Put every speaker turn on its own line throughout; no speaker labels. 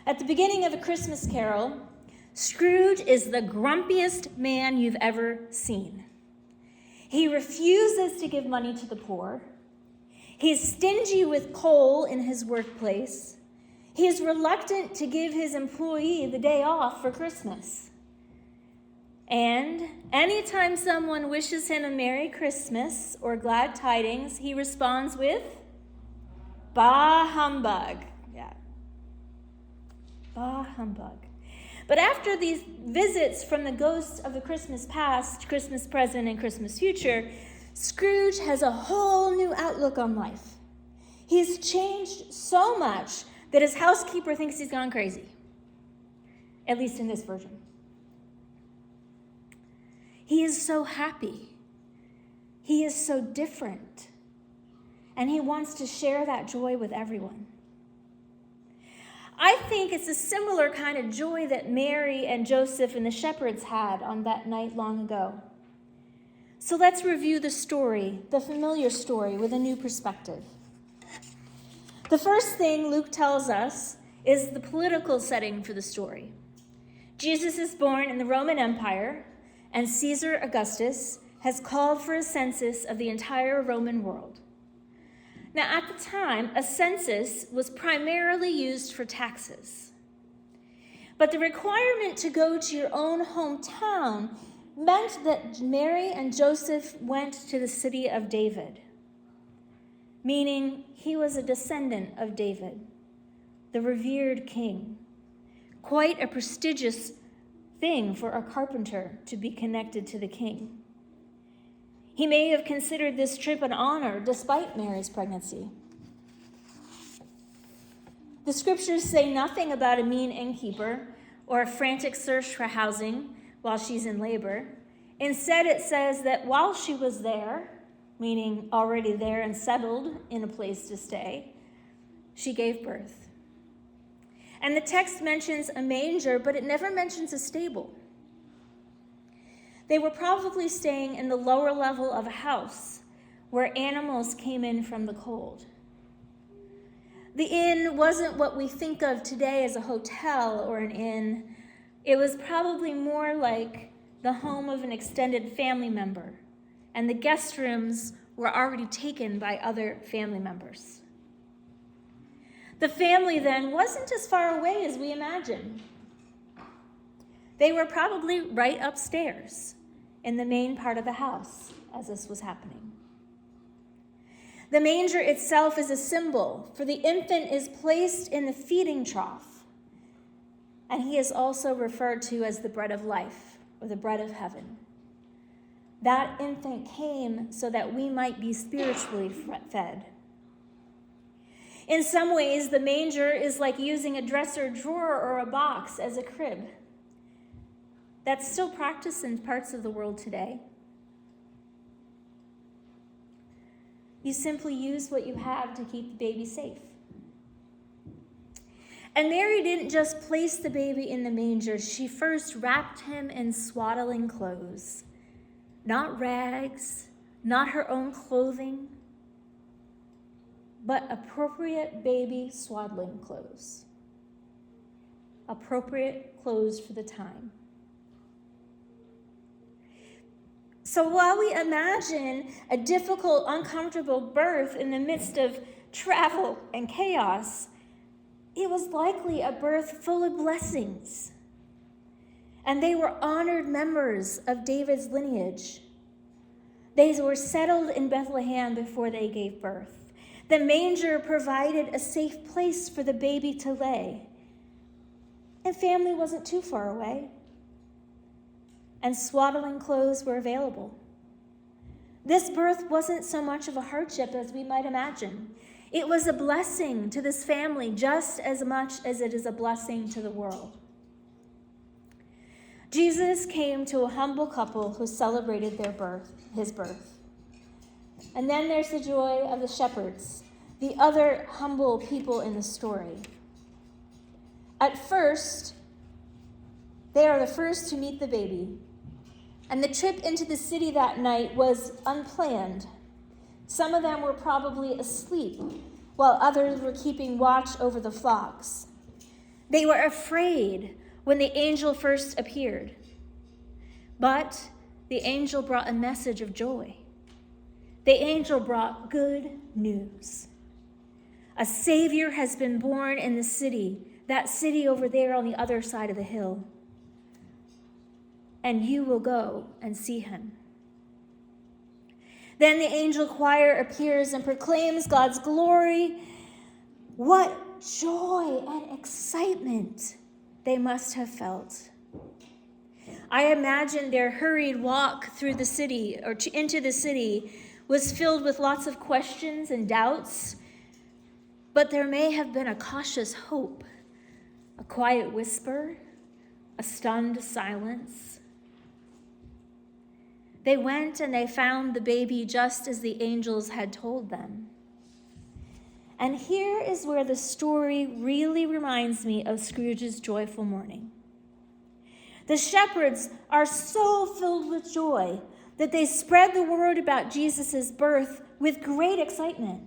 At the beginning of A Christmas Carol, Scrooge is the grumpiest man you've ever seen. He refuses to give money to the poor. He's stingy with coal in his workplace. He is reluctant to give his employee the day off for Christmas. And anytime someone wishes him a Merry Christmas or glad tidings, he responds with, "Bah humbug." Yeah. Bah humbug. But after these visits from the ghosts of the Christmas past, Christmas present, and Christmas future, Scrooge has a whole new outlook on life. He's changed so much that his housekeeper thinks he's gone crazy, at least in this version. He is so happy. He is so different. And he wants to share that joy with everyone. I think it's a similar kind of joy that Mary and Joseph and the shepherds had on that night long ago. So let's review the story, the familiar story, with a new perspective. The first thing Luke tells us is the political setting for the story. Jesus is born in the Roman Empire, and Caesar Augustus has called for a census of the entire Roman world. Now, at the time, a census was primarily used for taxes. But the requirement to go to your own hometown meant that Mary and Joseph went to the city of David, meaning he was a descendant of David, the revered king. Quite a prestigious thing for a carpenter to be connected to the king. He may have considered this trip an honor despite Mary's pregnancy. The scriptures say nothing about a mean innkeeper or a frantic search for housing while she's in labor. Instead, it says that while she was there, meaning already there and settled in a place to stay, she gave birth. And the text mentions a manger, but it never mentions a stable. They were probably staying in the lower level of a house where animals came in from the cold. The inn wasn't what we think of today as a hotel or an inn. It was probably more like the home of an extended family member, and the guest rooms were already taken by other family members. The family then wasn't as far away as we imagine. They were probably right upstairs in the main part of the house as this was happening. The manger itself is a symbol, for the infant is placed in the feeding trough, and he is also referred to as the bread of life or the bread of heaven. That infant came so that we might be spiritually fed. In some ways, the manger is like using a dresser drawer or a box as a crib. That's still practiced in parts of the world today. You simply use what you have to keep the baby safe. And Mary didn't just place the baby in the manger. She first wrapped him in swaddling clothes. Not rags, not her own clothing, but appropriate baby swaddling clothes. Appropriate clothes for the time. So while we imagine a difficult, uncomfortable birth in the midst of travel and chaos, it was likely a birth full of blessings. And they were honored members of David's lineage. They were settled in Bethlehem before they gave birth. The manger provided a safe place for the baby to lay. And family wasn't too far away. And swaddling clothes were available. This birth wasn't so much of a hardship as we might imagine. It was a blessing to this family just as much as it is a blessing to the world. Jesus came to a humble couple who celebrated his birth. And then there's the joy of the shepherds, the other humble people in the story. At first, they are the first to meet the baby. And the trip into the city that night was unplanned. Some of them were probably asleep, while others were keeping watch over the flocks. They were afraid when the angel first appeared. But the angel brought a message of joy. The angel brought good news. A Savior has been born in the city, that city over there on the other side of the hill. And you will go and see him. Then the angel choir appears and proclaims God's glory. What joy and excitement they must have felt. I imagine their hurried walk through the city or into the city was filled with lots of questions and doubts, but there may have been a cautious hope, a quiet whisper, a stunned silence. They went and they found the baby just as the angels had told them. And here is where the story really reminds me of Scrooge's joyful morning. The shepherds are so filled with joy that they spread the word about Jesus' birth with great excitement.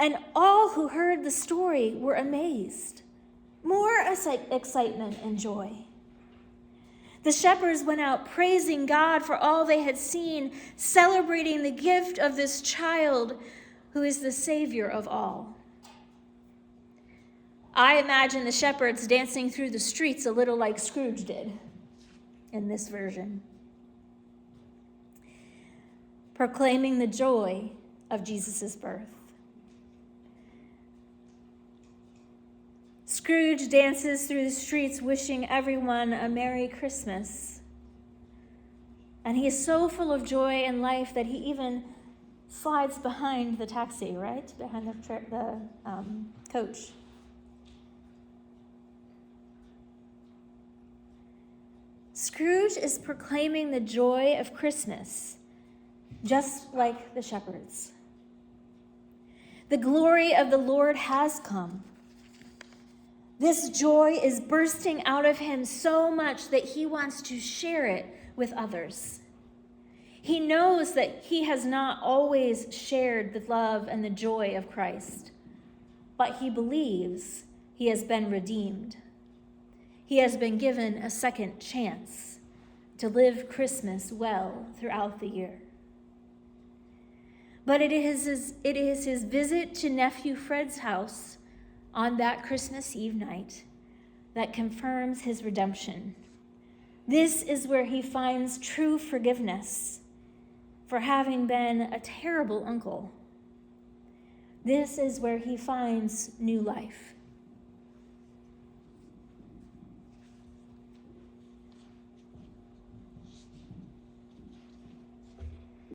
And all who heard the story were amazed. More excitement and joy. The shepherds went out praising God for all they had seen, celebrating the gift of this child who is the Savior of all. I imagine the shepherds dancing through the streets a little like Scrooge did in this version, proclaiming the joy of Jesus' birth. Scrooge dances through the streets wishing everyone a Merry Christmas. And he is so full of joy and life that he even slides behind the taxi, right? Behind the coach. Scrooge is proclaiming the joy of Christmas, just like the shepherds. The glory of the Lord has come. This joy is bursting out of him so much that he wants to share it with others. He knows that he has not always shared the love and the joy of Christ, but he believes he has been redeemed. He has been given a second chance to live Christmas well throughout the year. But it is his visit to nephew Fred's house on that Christmas Eve night that confirms his redemption. This is where he finds true forgiveness for having been a terrible uncle. This is where he finds new life.